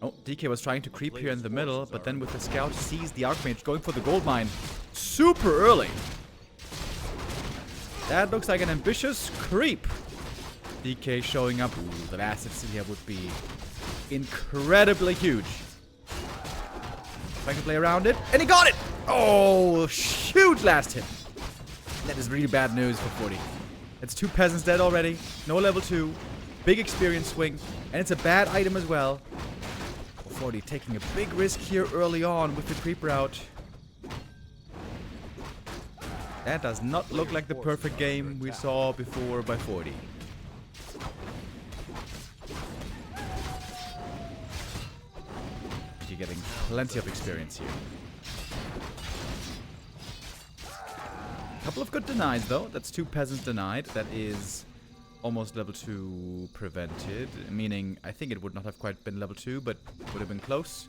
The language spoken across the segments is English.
Oh, DK was trying to creep here in the middle, but then with the scout sees the Archmage going for the gold mine super early. That looks like an ambitious creep. DK showing up. Ooh, the last hit here would be incredibly huge. Trying to play around it, and he got it! Oh, huge last hit. That is really bad news for 40. It's 2 peasants dead already. No level 2. Big experience swing. And it's a bad item as well. 40 taking a big risk here early on with the creep route. That does not look like the perfect game we saw before by 40. You're getting plenty of experience here. Couple of good denies though. That's 2 peasants denied. That is almost level 2 prevented. Meaning, I think it would not have quite been level 2, but would have been close.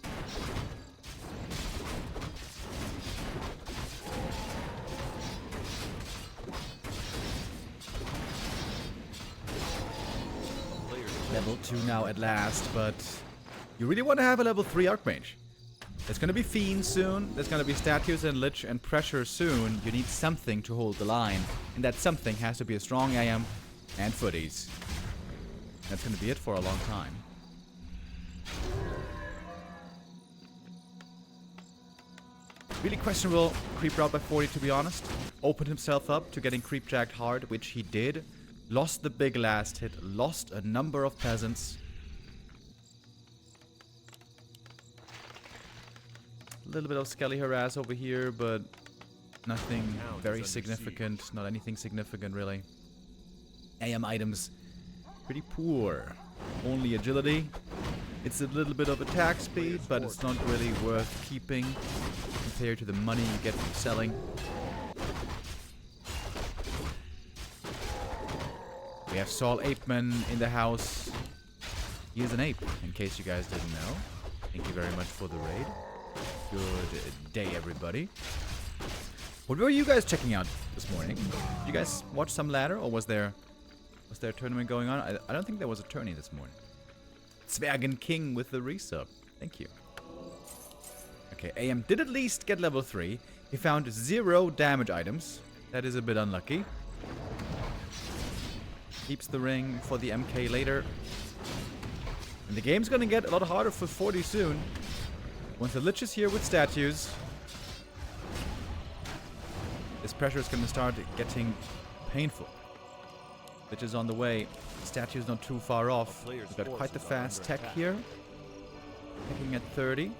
Level 2 now at last, but you really want to have a level 3 Archmage. There's going to be Fiends soon, there's going to be Statues and Lich and Pressure soon. You need something to hold the line, and that something has to be a strong AM and footies. That's going to be it for a long time. Really questionable creep route by 40, to be honest. Opened himself up to getting creep jacked hard, which he did. Lost the big last hit, lost a number of peasants. A little bit of skelly harass over here, but nothing very significant. Not anything significant, really. AM items, pretty poor. Only agility. It's a little bit of attack speed, but it's not really worth keeping compared to the money you get from selling. We have Saul Apeman in the house. He is an ape, in case you guys didn't know. Thank you very much for the raid. Good day, everybody. What were you guys checking out this morning? Did you guys watch some ladder, or was there a tournament going on? I don't think there was a tourney this morning. Zwergen King with the resub. Thank you. Okay, AM did at least get level 3. He found 0 damage items. That is a bit unlucky. Keeps the ring for the MK later. And the game's gonna get a lot harder for 40 soon. Once the Lich is here with statues, this pressure is gonna start getting painful. Lich is on the way. Statue's not too far off. We've got quite the fast tech here. Picking at 30.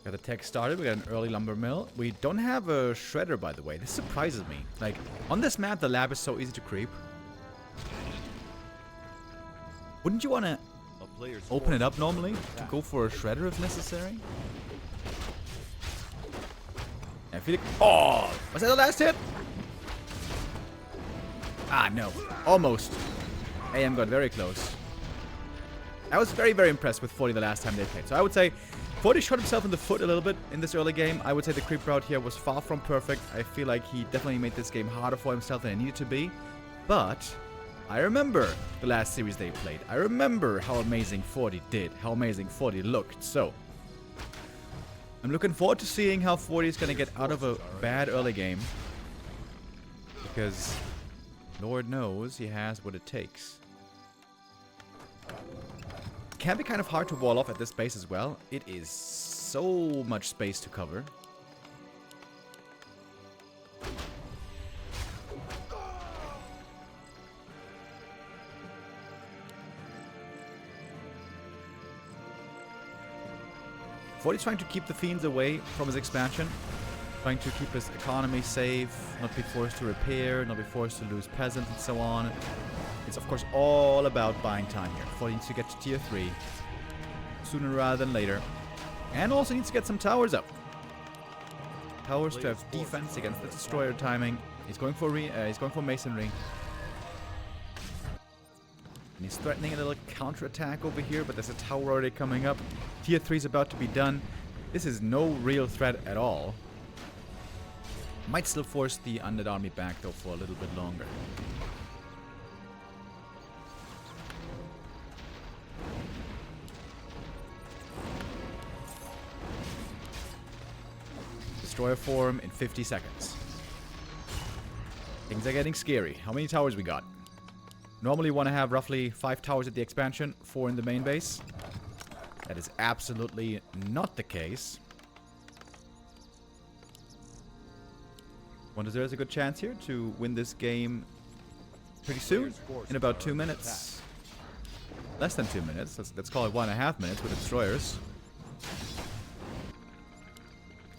Got the tech started. We got an early lumber mill. We don't have a shredder, by the way. This surprises me. Like, on this map, the lab is so easy to creep. Wouldn't you want to open it up normally to go for a shredder if necessary? I feel like... Oh! Was that the last hit? Ah, no. Almost. AM got very close. I was very, very impressed with 40 the last time they played. So I would say 40 shot himself in the foot a little bit in this early game. I would say the creep route here was far from perfect. I feel like he definitely made this game harder for himself than it needed to be. But I remember the last series they played. I remember how amazing 40 did, how amazing 40 looked. So I'm looking forward to seeing how 40 is going to get out of a bad early game. Because Lord knows he has what it takes. It can be kind of hard to wall off at this base as well. It is so much space to cover. Forty's trying to keep the Fiends away from his expansion. Trying to keep his economy safe, not be forced to repair, not be forced to lose peasants and so on. It's of course all about buying time here. 40 needs to get to tier 3 sooner rather than later. And also needs to get some towers up. Towers to have defense against the destroyer timing. He's going for masonry. And he's threatening a little counterattack over here, but there's a tower already coming up. Tier 3 is about to be done. This is no real threat at all. Might still force the undead army back, though, for a little bit longer. Destroyer form in 50 seconds. Things are getting scary. How many towers we got? Normally want to have roughly 5 towers at the expansion, 4 in the main base. That is absolutely not the case. 1-0 is a good chance here to win this game pretty soon, in about 2 minutes. Less than 2 minutes. Let's call it 1.5 minutes with the destroyers.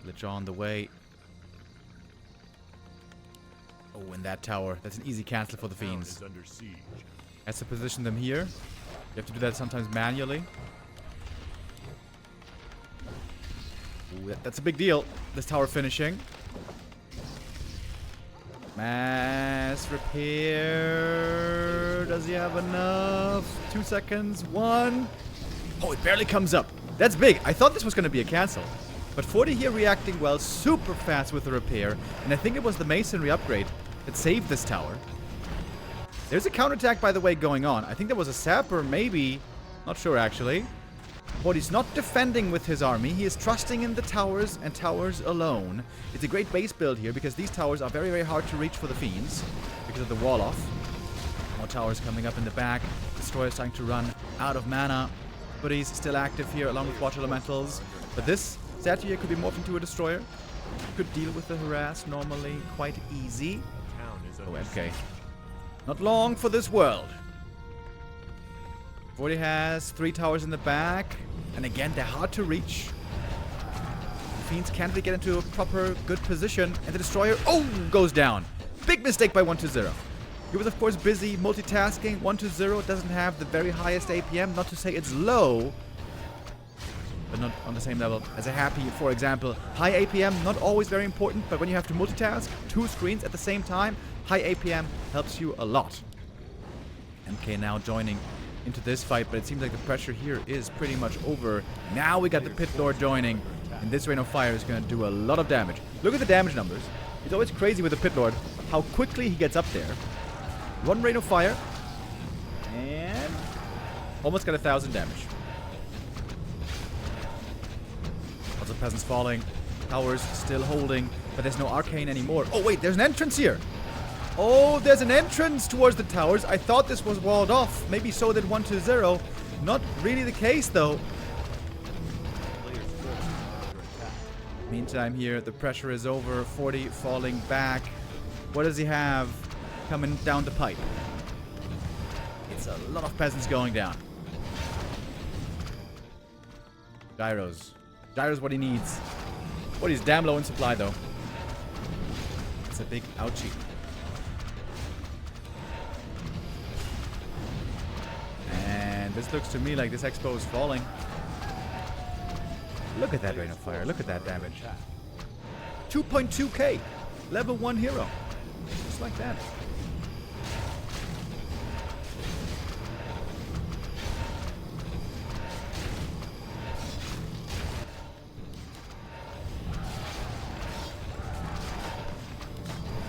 Lich on the way. Oh, and that tower. That's an easy cancel for the fiends. Has to position them here. You have to do that sometimes manually. Ooh, that's a big deal. This tower finishing. Mass repair. Does he have enough? 2 seconds. 1. Oh, it barely comes up. That's big. I thought this was going to be a cancel. But 40 here reacting well, super fast with the repair. And I think it was the masonry upgrade that saved this tower. There's a counterattack, by the way, going on. I think there was a sapper, maybe. Not sure, actually. But he's not defending with his army. He is trusting in the towers and towers alone. It's a great base build here because these towers are very, very hard to reach for the fiends because of the wall off. More towers coming up in the back. Destroyer starting to run out of mana. But he's still active here along with water elementals. But this statue here could be morphed into a destroyer. Could deal with the harass normally quite easy. Oh, okay. Not long for this world. 40 has 3 towers in the back. And again, they're hard to reach. The fiends can't really get into a proper good position. And the destroyer, oh, goes down. Big mistake by 1-0. He was, of course, busy multitasking. 1-0 doesn't have the very highest APM. Not to say it's low, but not on the same level as a Happy, for example. High APM, not always very important, but when you have to multitask 2 screens at the same time, high APM helps you a lot. MK now joining into this fight, but it seems like the pressure here is pretty much over. Now we got the Pit Lord joining, and this Rain of Fire is going to do a lot of damage. Look at the damage numbers. It's always crazy with the Pit Lord how quickly he gets up there. 1 Rain of Fire, and almost got 1,000 damage. Lots of peasants falling, towers still holding, but there's no arcane anymore. Oh wait, there's an entrance here. Oh, there's an entrance towards the towers. I thought this was walled off. Maybe so did 1-0. Not really the case, though. Meantime here, the pressure is over. 40 falling back. What does he have coming down the pipe? It's a lot of peasants going down. Gyros. Gyros what he needs. What he's damn low in supply, though. It's a big ouchie. And this looks to me like this expo is falling. Look at that Rain of Fire. Look at that damage. 2.2k. Level 1 hero. Just like that.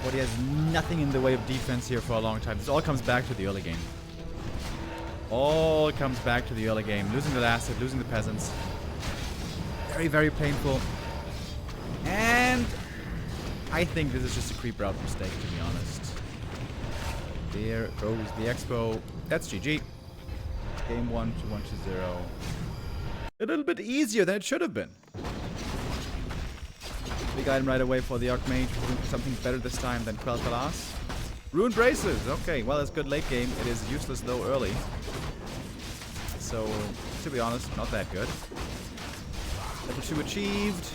But he has nothing in the way of defense here for a long time. This all comes back to the early game. All comes back to the early game. Losing the last hit, losing the peasants. Very, very painful. And I think this is just a creep route mistake, to be honest. There goes the expo. That's GG. Game 1 to 1-0. A little bit easier than it should have been. Big item right away for the Archmage. Something better this time than Quell Kalas. Rune Braces. Okay, well, it's good late game. It is useless, though, early. So, to be honest, not that good. Level 2 achieved.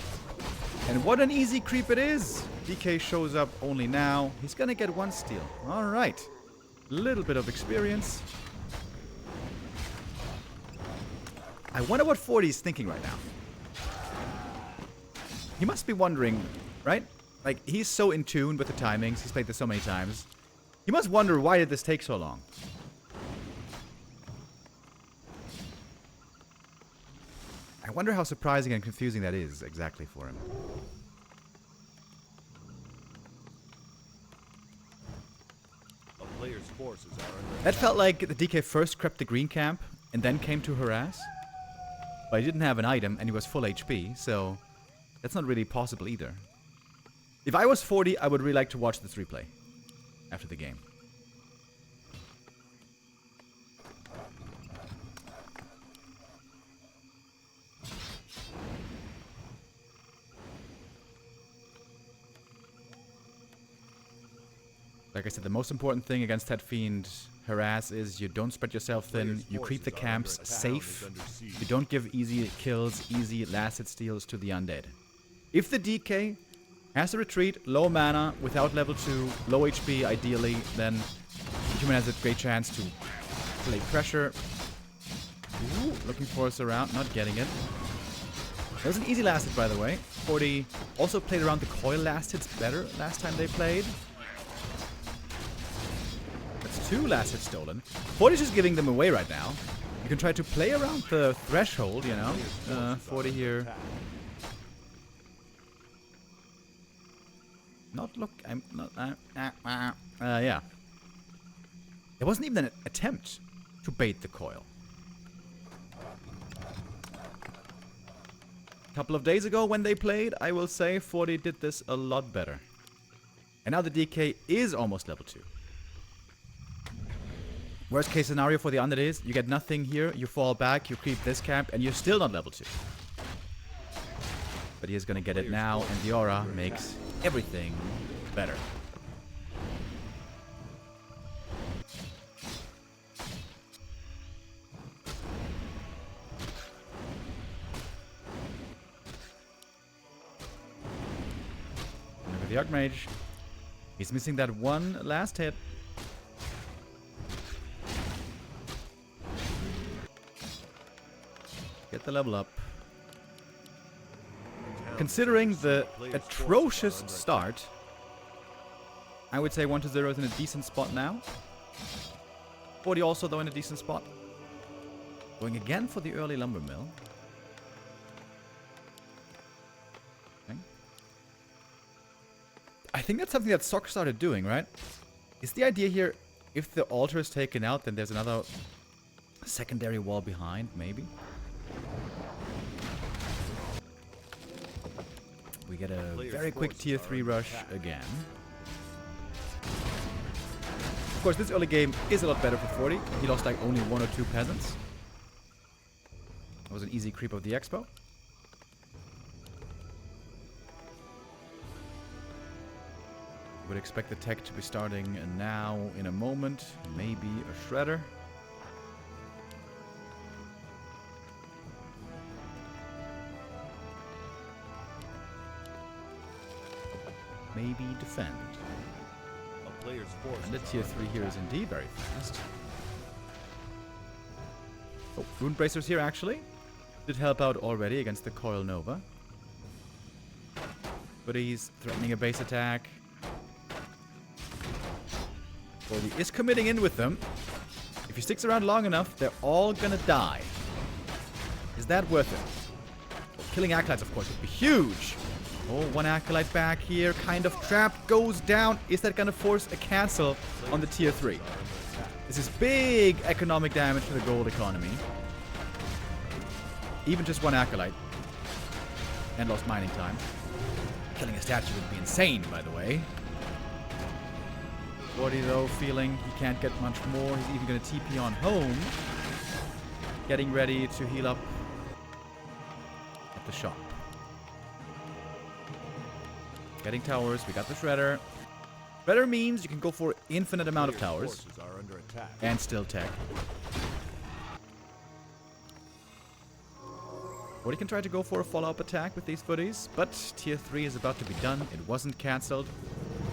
And what an easy creep it is. DK shows up only now. He's going to get 1 steal. All right. Little bit of experience. I wonder what 40 is thinking right now. He must be wondering, right? Like, he's so in tune with the timings. He's played this so many times. He must wonder, why did this take so long? I wonder how surprising and confusing that is exactly for him. That felt like the DK first crept the green camp and then came to harass. But he didn't have an item and he was full HP, so that's not really possible either. If I was 40, I would really like to watch this replay after the game. Like I said, the most important thing against that Fiend harass is you don't spread yourself thin, you creep the camps safe, you don't give easy kills, easy last hit steals to the undead. If the DK has to retreat, low mana, without level 2, low HP ideally, then the human has a great chance to play pressure. Ooh, looking for us around, not getting it. That was an easy last hit, by the way. 40 also played around the coil last hits better last time they played. 2 last hits stolen. 40 is just giving them away right now. You can try to play around the threshold, you know. 40 here. I'm not. Yeah. There wasn't even an attempt to bait the coil. A couple of days ago when they played, I will say 40 did this a lot better. And now the DK is almost level 2. Worst case scenario for the undead is you get nothing here, you fall back, you creep this camp, and you're still not level 2. But he is gonna get it now, and the aura makes everything better. Look at the Archmage. He's missing that one last hit. Get the level up. Considering the atrocious start, I would say 1-0 is in a decent spot now. 40 also, though, in a decent spot. Going again for the early lumber mill. Okay. I think that's something that Sock started doing, right? Is the idea here, if the altar is taken out, then there's another secondary wall behind, maybe? We get a very quick tier 3 rush again. Of course, this early game is a lot better for 40. He lost like only 1 or 2 peasants. That was an easy creep of the expo. Would expect the tech to be starting now in a moment. Maybe a shredder. Maybe defend. And the tier 3 here is indeed very fast. Oh, Rune Bracers here actually. Did help out already against the Coil Nova. But he's threatening a base attack. Well, he is committing in with them. If he sticks around long enough, they're all gonna die. Is that worth it? Well, killing Acolytes, of course, would be huge. Oh, one Acolyte back here, kind of trapped, goes down. Is that gonna force a cancel on the tier 3? This is big economic damage to the gold economy. Even just one Acolyte. And lost mining time. Killing a statue would be insane, by the way. 40 though, feeling he can't get much more. He's even gonna TP on home. Getting ready to heal up at the shop. Getting towers, we got the Shredder. Shredder means you can go for infinite amount of towers. And still tech. Or you can try to go for a follow-up attack with these footies, but tier 3 is about to be done. It wasn't cancelled.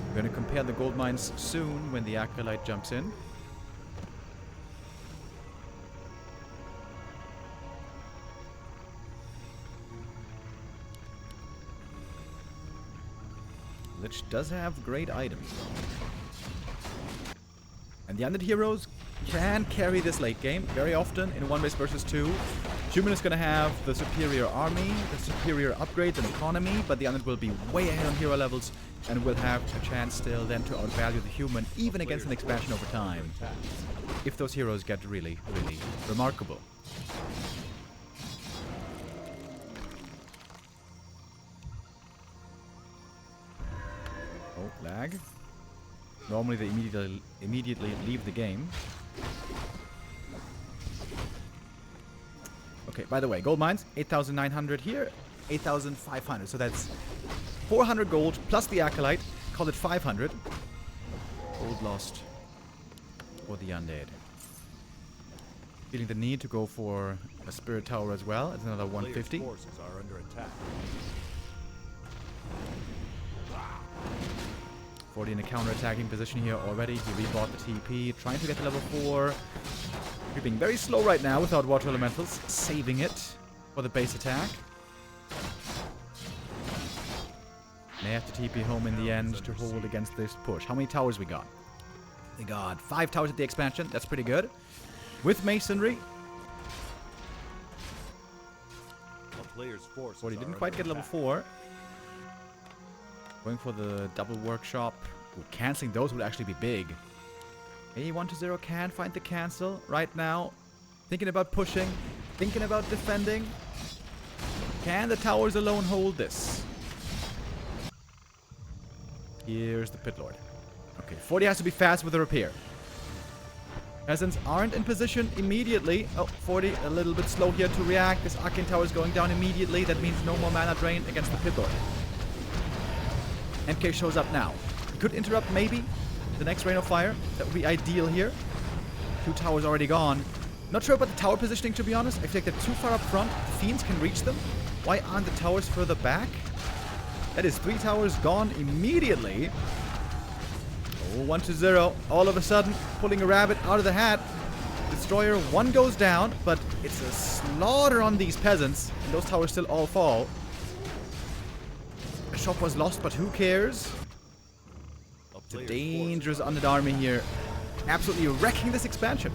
We're going to compare the gold mines soon when the Acolyte jumps in. Lich does have great items, though. And the undead heroes can carry this late game very often in 1 race versus 2. Human is going to have the superior army, the superior upgrades and economy, but the Undead will be way ahead on hero levels and will have a chance still then to outvalue the human, even against an expansion over time. If those heroes get really, really remarkable. Oh, lag. Normally they immediately leave the game. Okay, by the way, gold mines, 8,900 here, 8,500. So that's 400 gold plus the Acolyte. Call it 500. Gold lost for the Undead. Feeling the need to go for a Spirit Tower as well. It's another 150. Forces are under attack. 40 in a counter-attacking position here already. He rebought the TP, trying to get to level 4. Creeping very slow right now without Water Elementals, saving it for the base attack. May have to TP home in the end to hold against this push. How many towers we got? We got 5 towers at the expansion. That's pretty good. With Masonry. 40 didn't quite get level 4. Going for the double workshop. Ooh, canceling those would actually be big. A1-0 can find the cancel right now. Thinking about pushing. Thinking about defending. Can the towers alone hold this? Here's the Pit Lord. Okay, 40 has to be fast with the repair. Peasants aren't in position immediately. Oh, 40 a little bit slow here to react. This Arcane Tower is going down immediately. That means no more mana drain against the Pit Lord. MK shows up now. He could interrupt maybe the next Rain of Fire. That would be ideal here. 2 towers already gone. Not sure about the tower positioning, to be honest. I feel like they're too far up front. The Fiends can reach them. Why aren't the towers further back? That is 3 towers gone immediately. Oh, 1-0. All of a sudden, pulling a rabbit out of the hat. Destroyer 1 goes down, but it's a slaughter on these peasants. And those towers still all fall. The shop was lost, but who cares? It's a dangerous Undead army here. Absolutely wrecking this expansion.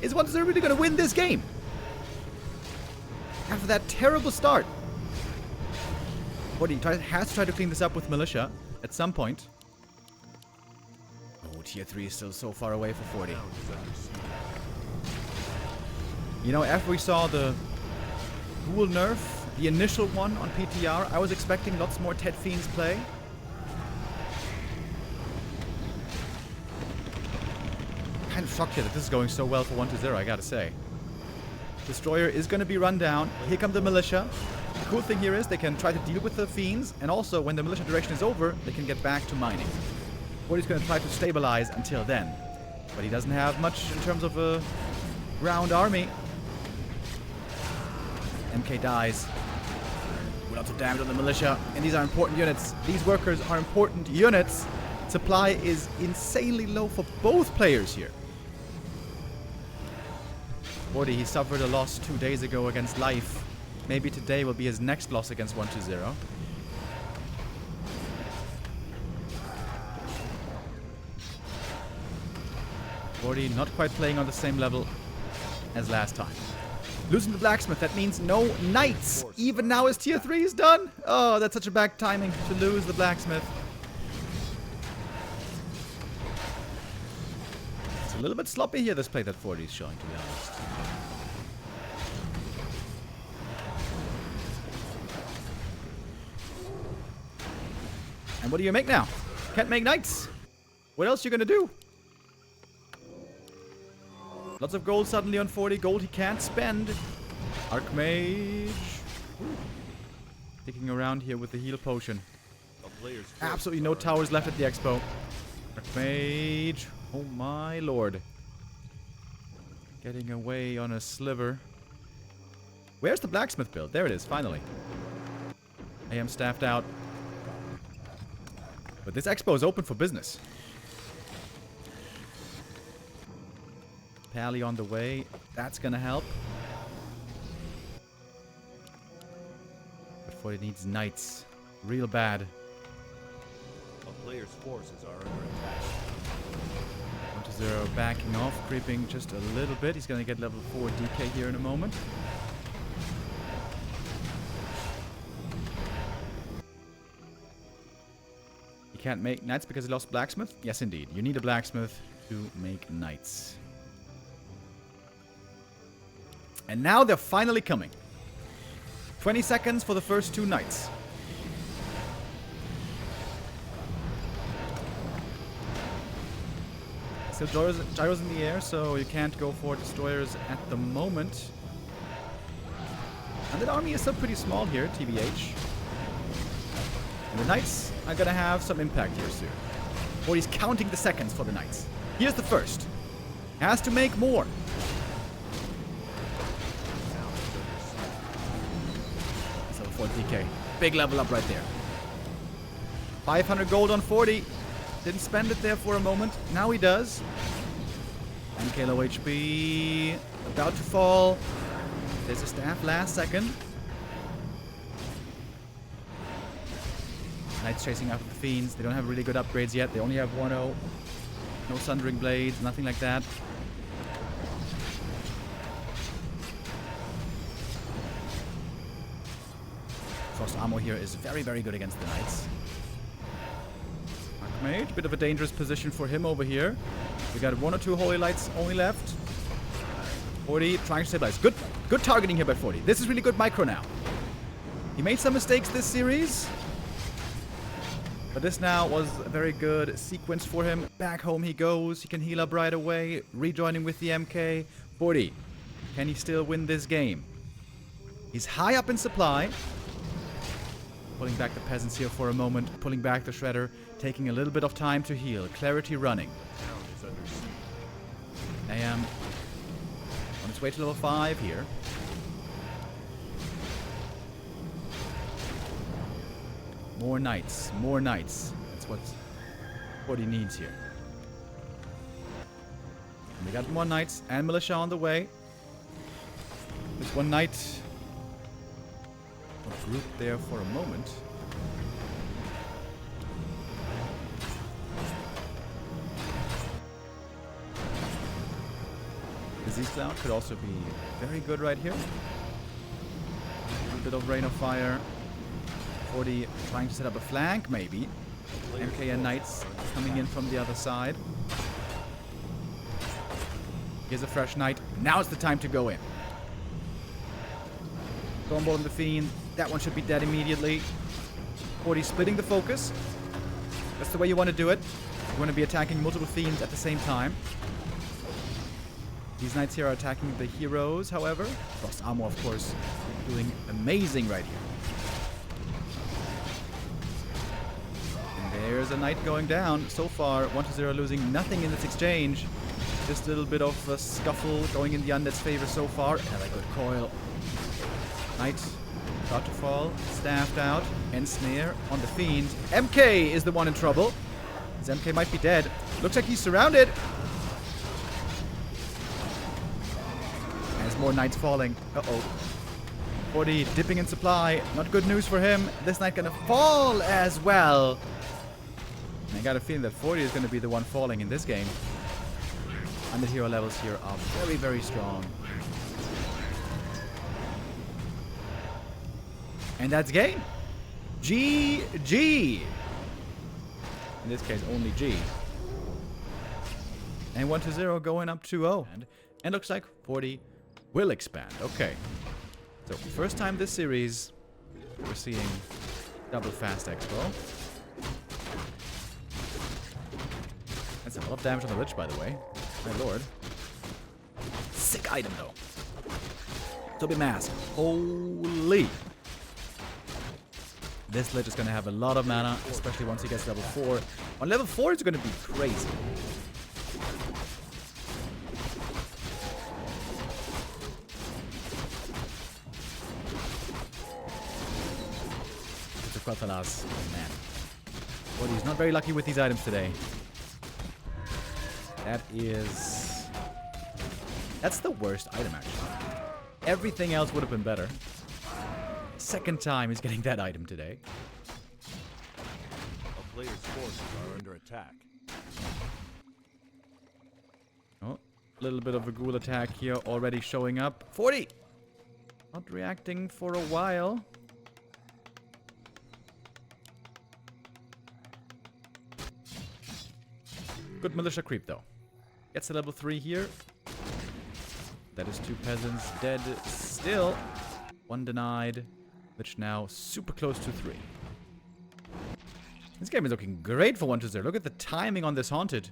Is 1-0 really going to win this game? After that terrible start. What, he has to try to clean this up with Militia at some point. Oh, tier 3 is still so far away for 40. You know, after we saw the Ghoul nerf, the initial one on PTR, I was expecting lots more Ted Fiends play. Kind of shocked here that this is going so well for 1-0, I gotta say. Destroyer is going to be run down. Here come the Militia. The cool thing here is they can try to deal with the Fiends, and also when the Militia direction is over, they can get back to mining. Forty's going to try to stabilize until then. But he doesn't have much in terms of a ground army. MK dies. Lots of damage on the Militia, and these are important units. These workers are important units. Supply is insanely low for both players here. 40, he suffered a loss 2 days ago against Life. Maybe today will be his next loss against 1-0. Forty not quite playing on the same level as last time. Losing the Blacksmith, that means no Knights. Even now his tier 3 is done. Oh, that's such a bad timing to lose the Blacksmith. It's a little bit sloppy here, this play that 40 is showing, to be honest. And what do you make now? Can't make Knights. What else are you gonna do? Lots of gold suddenly on 40. Gold he can't spend. Archmage. Sticking around here with the heal potion. Absolutely no towers left at the expo. Archmage. Oh my lord. Getting away on a sliver. Where's the blacksmith build? There it is, finally. I am staffed out. But this expo is open for business. Pally on the way. That's gonna help. But 40 needs knights. Real bad. A player's forces are under 1-0 backing off, creeping just a little bit. He's going to get level 4 DK here in a moment. He can't make knights because he lost blacksmith? Yes, indeed. You need a blacksmith to make knights. And now they're finally coming. 20 seconds for the first 2 knights. Still gyros in the air, so you can't go for destroyers at the moment. And that army is still pretty small here, TBH. And the knights are gonna have some impact here soon. Or he's counting the seconds for the knights. Here's the first. Has to make more. So 4 DK. Big level up right there. 500 gold on 40. Didn't spend it there for a moment. Now he does. 10k low HP. About to fall. There's a staff last second. Knights chasing after the fiends. They don't have really good upgrades yet. They only have 1-0. No Sundering Blades. Nothing like that. Frost Armor here is very, very good against the Knights. Archmage, bit of a dangerous position for him over here. We got 1 or 2 Holy Lights only left. 40 trying to stabilize. Good targeting here by 40. This is really good micro now. He made some mistakes this series. But this now was a very good sequence for him. Back home he goes. He can heal up right away. Rejoining with the MK. 40. Can he still win this game? He's high up in supply. Pulling back the peasants here for a moment. Pulling back the Shredder. Taking a little bit of time to heal. Clarity running. AM on its way to level 5 here. More knights. More knights. That's what he needs here. And we got more knights and militia on the way. There's one knight grouped there for a moment. Disease Cloud could also be very good right here. A little bit of Rain of Fire. 40 trying to set up a flank, maybe. MK and Knights coming in from the other side. Here's a fresh Knight. Now it's the time to go in. Stormbolt on the Fiend. That one should be dead immediately. 40 splitting the focus. That's the way you want to do it. You want to be attacking multiple Fiends at the same time. These Knights here are attacking the heroes, however. Frost Armor, of course, doing amazing right here. There's a Knight going down. So far, 1-0 losing nothing in this exchange. Just a little bit of a scuffle going in the Undead's favor so far. And a good coil. Knight about to fall. Staffed out. Ensnare on the Fiend. MK is the one in trouble. His MK might be dead. Looks like he's surrounded. And there's more Knights falling. Uh-oh. 40 dipping in supply. Not good news for him. This Knight gonna fall as well. I got a feeling that 40 is going to be the one falling in this game. And the hero levels here are very, very strong. And that's game. GG. In this case, only G. And 1-0 going up 2-0. And looks like 40 will expand. Okay. So, first time this series, we're seeing double fast expo. That's a lot of damage on the Lich, by the way. My lord. Sick item, though. Toby Mask. Holy. This Lich is going to have a lot of mana, especially once he gets level 4. On level 4, it's going to be crazy. It's a Quathalas. Man. Well, he's not very lucky with these items today. That's the worst item, actually. Everything else would have been better. Second time he's getting that item today. A player's forces are under attack. A little bit of a ghoul attack here already showing up. 40! Not reacting for a while. Good militia creep though. Gets to level 3 here. That is 2 peasants dead still. 1 denied. Which now super close to 3. This game is looking great for 1-0. Look at the timing on this Haunted.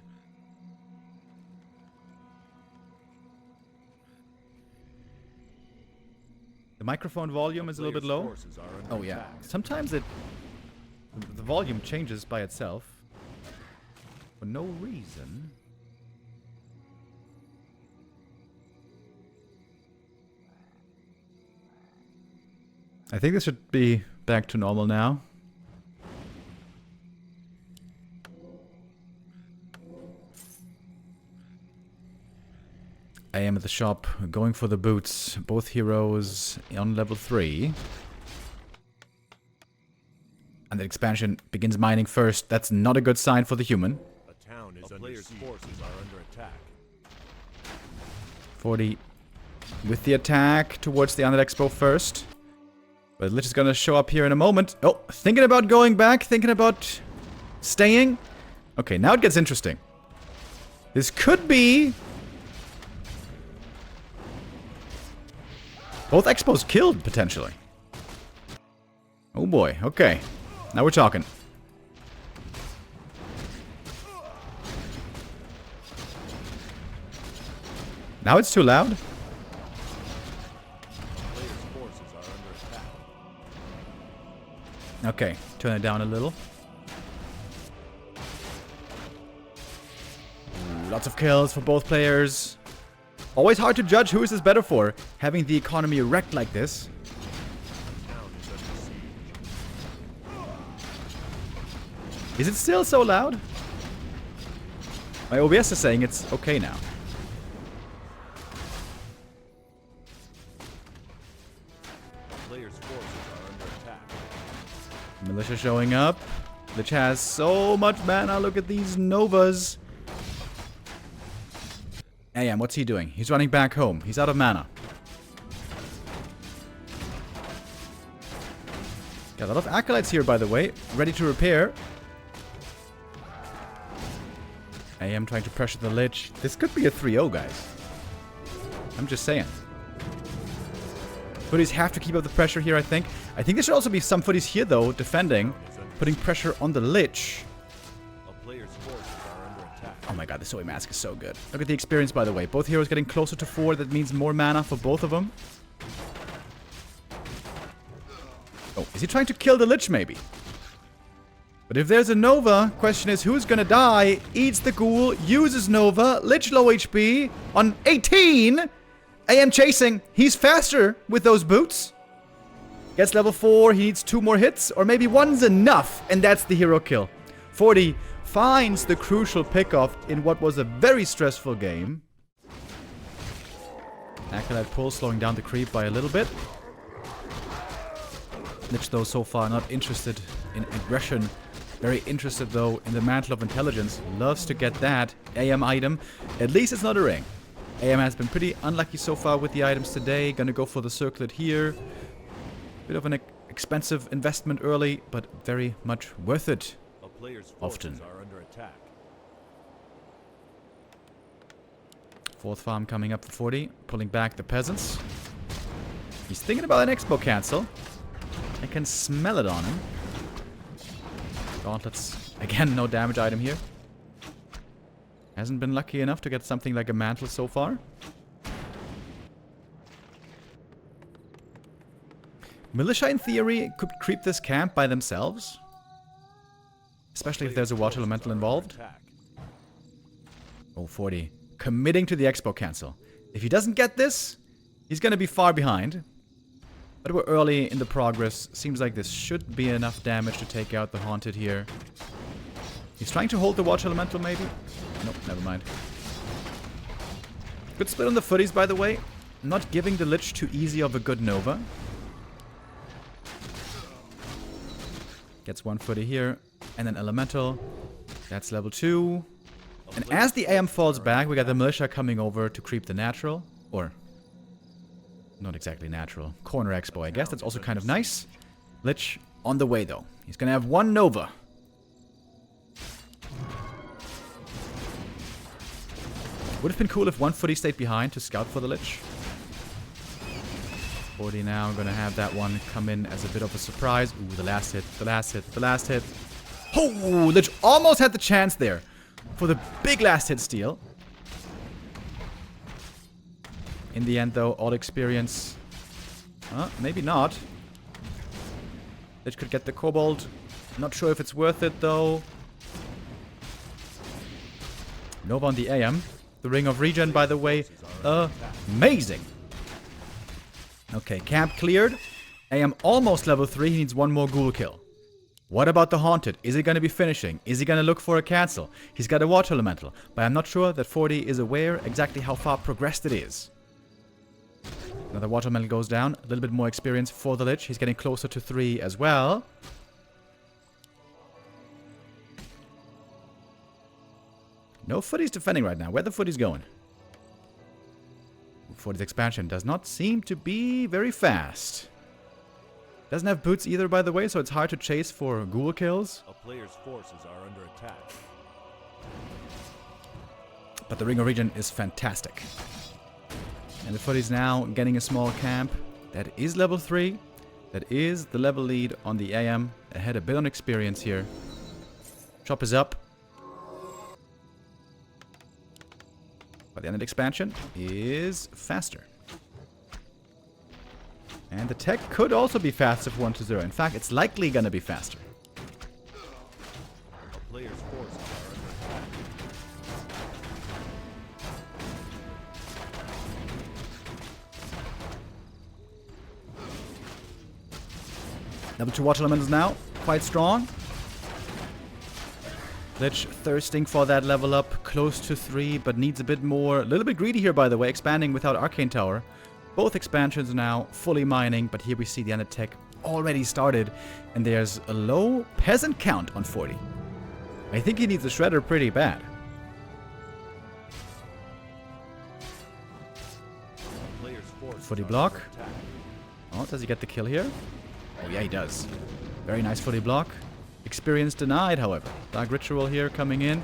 The microphone volume is a little bit low. Oh yeah. Sometimes the volume changes by itself. For no reason. I think this should be back to normal now. I am at the shop, going for the boots. Both heroes on level 3. And the expansion begins mining first. That's not a good sign for the human. A town is under siege. Forces are under attack. 40 with the attack towards the Undead Expo first. But Lich is gonna show up here in a moment. Oh, thinking about going back, thinking about staying. Okay, now it gets interesting. This could be... both Expos killed, potentially. Oh boy, okay. Now we're talking. Now it's too loud. Okay, turn it down a little. Ooh, lots of kills for both players. Always hard to judge who is this better for, having the economy wrecked like this. Is it still so loud? My OBS is saying it's okay now. Players' forces are under attack. Militia showing up. Lich has so much mana. Look at these Novas. AM, what's he doing? He's running back home. He's out of mana. Got a lot of acolytes here, by the way. Ready to repair. AM trying to pressure the Lich. This could be a 3-0, guys. I'm just saying. Footies have to keep up the pressure here, I think. I think there should also be some footies here, though, defending. Putting pressure on the Lich. Oh my god, the Zoe Mask is so good. Look at the experience, by the way. Both heroes getting closer to 4. That means more mana for both of them. Oh, is he trying to kill the Lich, maybe? But if there's a Nova, question is who's gonna die? Eats the Ghoul, uses Nova, Lich low HP on 18. AM chasing. He's faster with those boots. Gets level 4. He needs 2 more hits, or maybe 1's enough, and that's the hero kill. 40 finds the crucial pickoff in what was a very stressful game. Acolyte pull slowing down the creep by a little bit. Lich, though, so far not interested in aggression. Very interested, though, in the Mantle of Intelligence. Loves to get that AM item. At least it's not a ring. AM has been pretty unlucky so far with the items today. Gonna go for the circlet here. Bit of an expensive investment early, but very much worth it. Often. Are under attack. 4th farm coming up for 40. Pulling back the peasants. He's thinking about an expo cancel. I can smell it on him. Gauntlets. Again, no damage item here. Hasn't been lucky enough to get something like a mantle so far. Militia, in theory, could creep this camp by themselves. Especially if there's a water elemental involved. Oh, 40. Committing to the expo cancel. If he doesn't get this, he's going to be far behind. But we're early in the progress. Seems like this should be enough damage to take out the Haunted here. He's trying to hold the water elemental, maybe? Nope, never mind. Good split on the footies, by the way. Not giving the Lich too easy of a good Nova. Gets 1 footy here. And then elemental. That's level 2. And as the AM falls back, we got the militia coming over to creep the natural. Or, not exactly natural. Corner expo, I guess. That's also kind of nice. Lich on the way, though. He's going to have one Nova. Would have been cool if one footy stayed behind to scout for the Lich. 40 now, going to have that one come in as a bit of a surprise. Ooh, the last hit, the last hit, the last hit. Oh, Lich almost had the chance there for the big last hit steal. In the end, though, all experience. Maybe not. Lich could get the Kobold. Not sure if it's worth it, though. Nova on the AM. The Ring of Regen, by the way, amazing. Okay, camp cleared. AM almost level 3. He needs one more ghoul kill. What about the Haunted? Is he going to be finishing? Is he going to look for a cancel? He's got a Water Elemental, but I'm not sure that 40 is aware exactly how far progressed it is. Another Water Elemental goes down. A little bit more experience for the Lich. He's getting closer to 3 as well. No footies defending right now. Where the footies going? 40's expansion does not seem to be very fast. Doesn't have boots either, by the way, so it's hard to chase for ghoul kills. A player's forces are under attack. But the Ring of Regen is fantastic. And the footy's now getting a small camp. That is level 3. That is the level lead on the AM. Ahead a bit on experience here. Chop is up. But the end expansion is faster. And the tech could also be faster for 1-0. In fact, it's likely going to be faster. A player's forces are under attack. Level 2 Water Elementals now. Quite strong. Lich thirsting for that level up. Close to 3, but needs a bit more. A little bit greedy here, by the way. Expanding without Arcane Tower. Both expansions now fully mining, but here we see the end attack already started. And there's a low peasant count on 40. I think he needs a Shredder pretty bad. Footy block. Oh, does he get the kill here? Oh yeah, he does. Very nice footy block. Experience denied, however. Dark Ritual here coming in.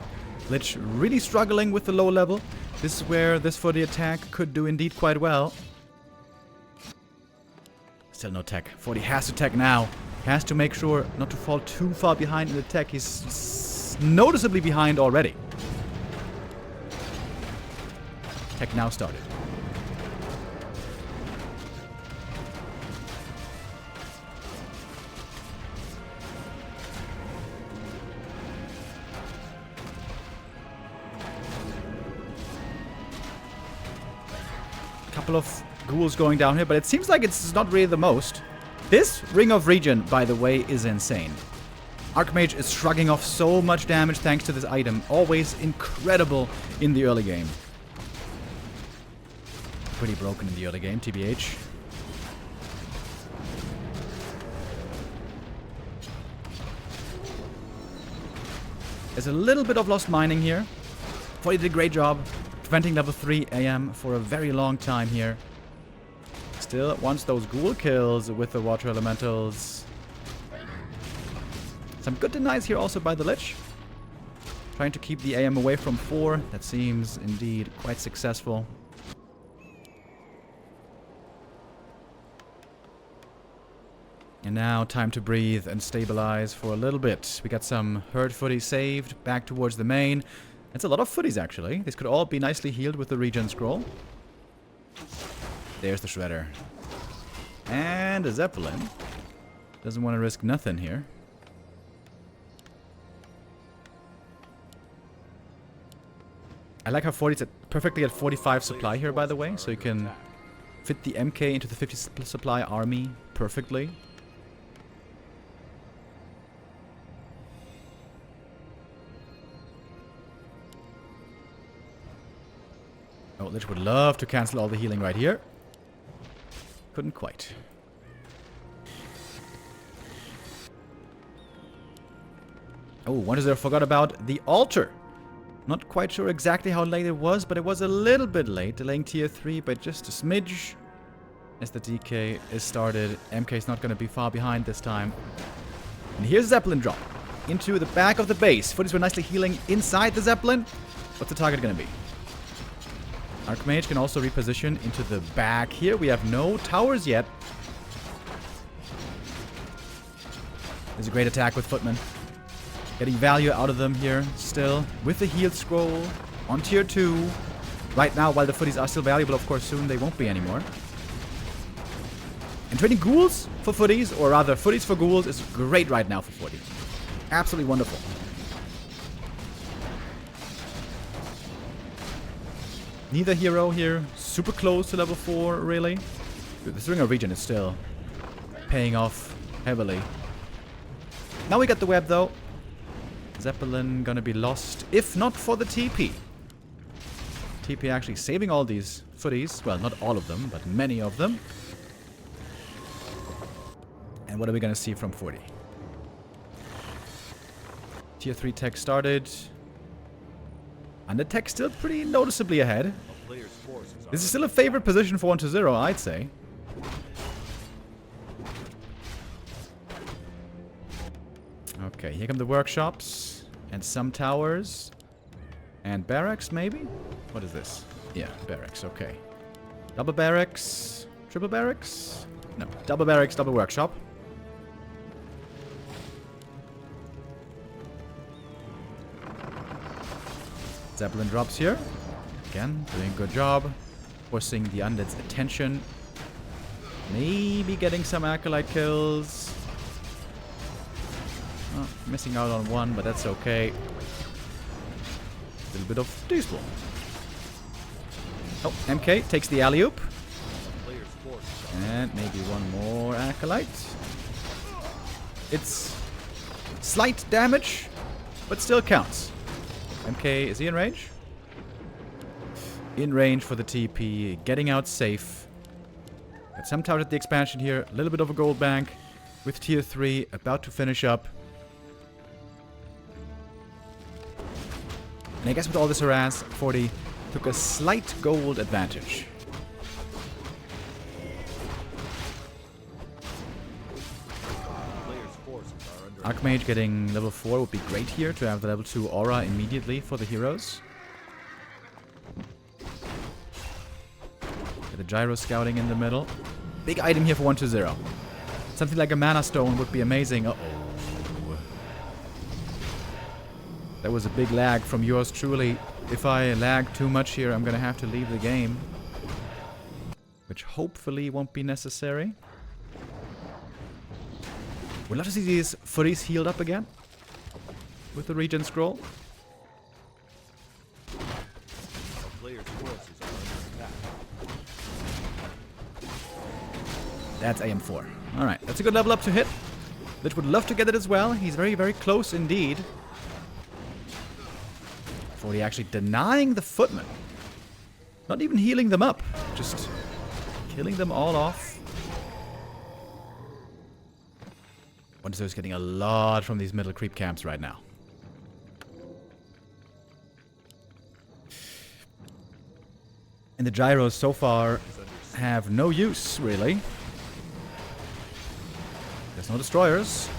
Lich really struggling with the low level. This is where this footy attack could do indeed quite well. Still no tech. 40 has to tech now. Has to make sure not to fall too far behind in the tech. He's noticeably behind already. Tech now started. Couple of ghouls going down here, but it seems like it's not really the most. This Ring of Regen, by the way, is insane. Archmage is shrugging off so much damage thanks to this item. Always incredible in the early game. Pretty broken in the early game, TBH. There's a little bit of lost mining here. 40 did a great job preventing level 3 AM for a very long time here. Still wants those ghoul kills with the Water Elementals. Some good denies here also by the Lich. Trying to keep the AM away from 4. That seems indeed quite successful. And now time to breathe and stabilize for a little bit. We got some herd footy saved back towards the main. It's a lot of footies, actually. This could all be nicely healed with the regen scroll. There's the Shredder. And a Zeppelin. Doesn't want to risk nothing here. I like how 40's perfectly at 45 supply here, by the way. So you can fit the MK into the 50 supply army perfectly. Oh, Lich would love to cancel all the healing right here. Couldn't quite. Oh, 1-0 forgot about the altar. Not quite sure exactly how late it was, but it was a little bit late, delaying tier 3 by just a smidge. As the DK is started, MK is not going to be far behind this time. And here's Zeppelin drop into the back of the base. Footies were nicely healing inside the Zeppelin. What's the target going to be? Archmage can also reposition into the back here. We have no towers yet. There's a great attack with Footman. Getting value out of them here still. With the heal scroll on tier 2. Right now, while the footies are still valuable, of course, soon they won't be anymore. And trading ghouls for footies, or rather footies for ghouls, is great right now for 40. Absolutely wonderful. Neither hero here super close to level 4, really. Dude, this Ringer region is still paying off heavily. Now we got the web, though. Zeppelin gonna be lost, if not for the TP. TP actually saving all these footies. Well, not all of them, but many of them. And what are we gonna see from 40? Tier 3 tech started. And the tech still pretty noticeably ahead. This is still a favorite position for 1-0, I'd say. Okay, here come the workshops. And some towers. And barracks, maybe? What is this? Yeah, barracks, okay. Double barracks. Triple barracks? No, double barracks, double workshop. Zeppelin drops here. Again, doing a good job. Forcing the undead's attention. Maybe getting some acolyte kills. Oh, missing out on one, but that's okay. A little bit of despawn. Oh, MK takes the alley-oop. And maybe one more acolyte. It's slight damage, but still counts. MK, is he in range? In range for the TP. Getting out safe. Got some towers at the expansion here. A little bit of a gold bank. With tier 3 about to finish up. And I guess with all this harass, 40 took a slight gold advantage. Archmage getting level 4 would be great here to have the level 2 aura immediately for the heroes. Get the gyro scouting in the middle. Big item here for 1-0. Something like a mana stone would be amazing. Uh-oh. That was a big lag from yours truly. If I lag too much here, I'm gonna have to leave the game. Which hopefully won't be necessary. We'd love to see these footies healed up again. With the regen scroll. That's AM4. Alright, that's a good level up to hit. Lich would love to get it as well. He's very, very close indeed. 40 actually denying the footmen. Not even healing them up. Just killing them all off. 1-0 is getting a lot from these middle creep camps right now. And the gyros so far have no use, really. There's no destroyers.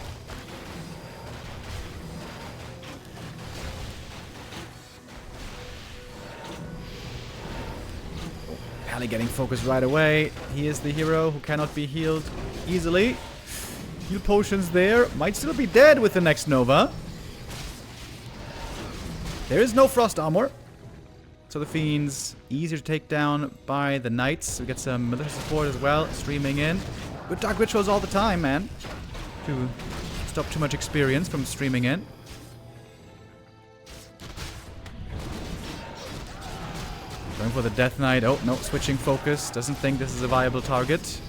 Pally getting focused right away. He is the hero who cannot be healed easily. Heal potions there. Might still be dead with the next Nova. There is no frost armor. So the fiends easier to take down by the knights. We get some militia support as well. Streaming in. Good dark rituals all the time, man. To stop too much experience from streaming in. Going for the Death Knight. Oh, no. Switching focus. Doesn't think this is a viable target.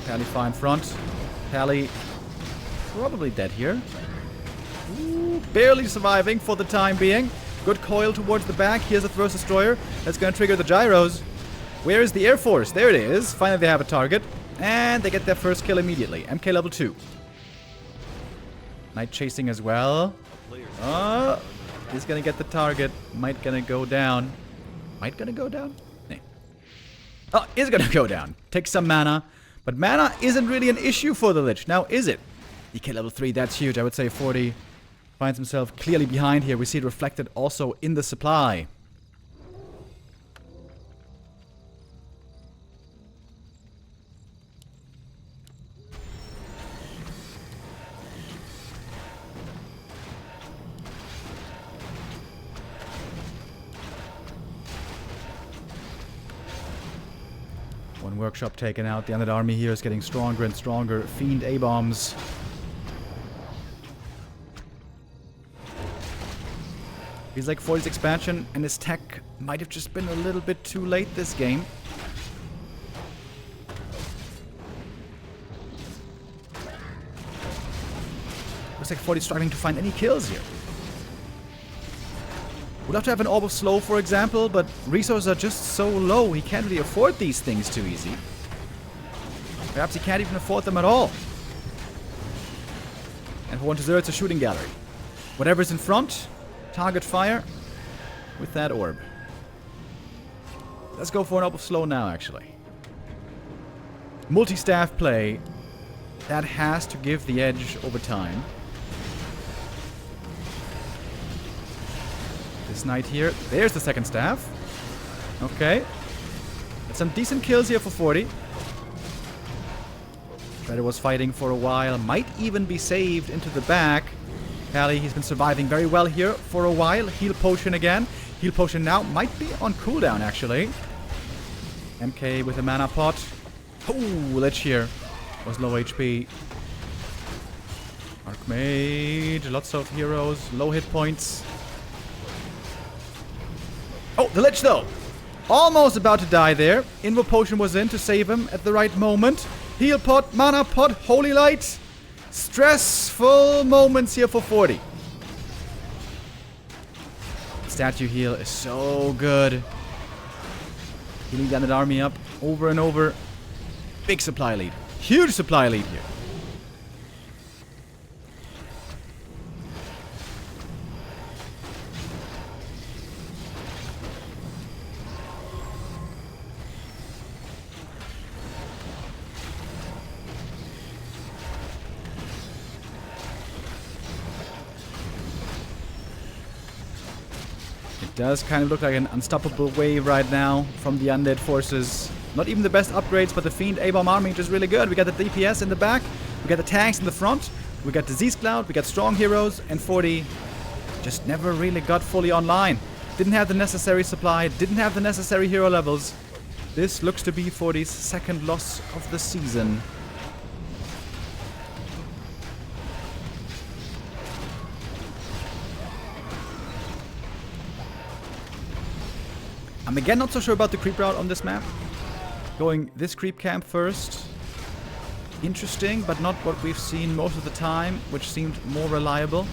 Pally far in front. Pally probably dead here. Ooh, barely surviving for the time being. Good coil towards the back. Here's the First Destroyer. That's going to trigger the gyros. Where is the Air Force? There it is. Finally they have a target. And they get their first kill immediately. MK level 2. Knight chasing as well. Oh, he's gonna get the target. Might gonna go down. Might gonna go down? Nee. Oh, is gonna go down. Take some mana. But mana isn't really an issue for the Lich. Now, is it? DK level 3, that's huge. I would say 40 finds himself clearly behind here. We see it reflected also in the supply. One workshop taken out. The undead army here is getting stronger and stronger. Fiend A-bombs. Feels like 40's expansion and his tech might have just been a little bit too late this game. Looks like 40's struggling to find any kills here. Would love to have an Orb of Slow, for example, but resources are just so low, he can't really afford these things too easy. Perhaps he can't even afford them at all. And for 1-0, it's a shooting gallery. Whatever's in front, target fire with that orb. Let's go for an Orb of Slow now, actually. Multi-staff play. That has to give the edge over time. This knight here. There's the second staff. Okay. That's some decent kills here for 40. Shredder was fighting for a while. Might even be saved into the back. Pally, he's been surviving very well here for a while. Heal potion again. Heal potion now. Might be on cooldown, actually. MK with a mana pot. Oh, Lich here. Was low HP. Archmage. Lots of heroes. Low hit points. Oh, the Lich though! Almost about to die there. Invo potion was in to save him at the right moment. Heal pot, mana pot, holy light. Stressful moments here for 40. Statue heal is so good. Healing down that army up over and over. Big supply lead. Huge supply lead here. Does kind of look like an unstoppable wave right now from the undead forces. Not even the best upgrades, but the Fiend A-bomb army is just really good. We got the DPS in the back, we got the tanks in the front, we got Disease Cloud, we got strong heroes, and 40 just never really got fully online. Didn't have the necessary supply, didn't have the necessary hero levels. This looks to be 40's second loss of the season. I'm again not so sure about the creep route on this map. Going this creep camp first. Interesting, but not what we've seen most of the time, which seemed more reliable.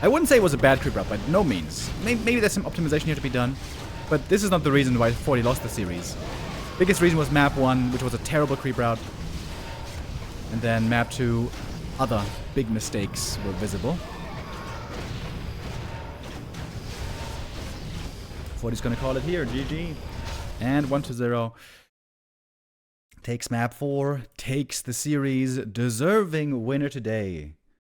I wouldn't say it was a bad creep route, by no means. Maybe there's some optimization here to be done, but this is not the reason why 40 lost the series. Biggest reason was map 1, which was a terrible creep route. And then map 2, other big mistakes were visible. 40's gonna call it here, GG. And 1-0. Takes map 4, takes the series, deserving winner today.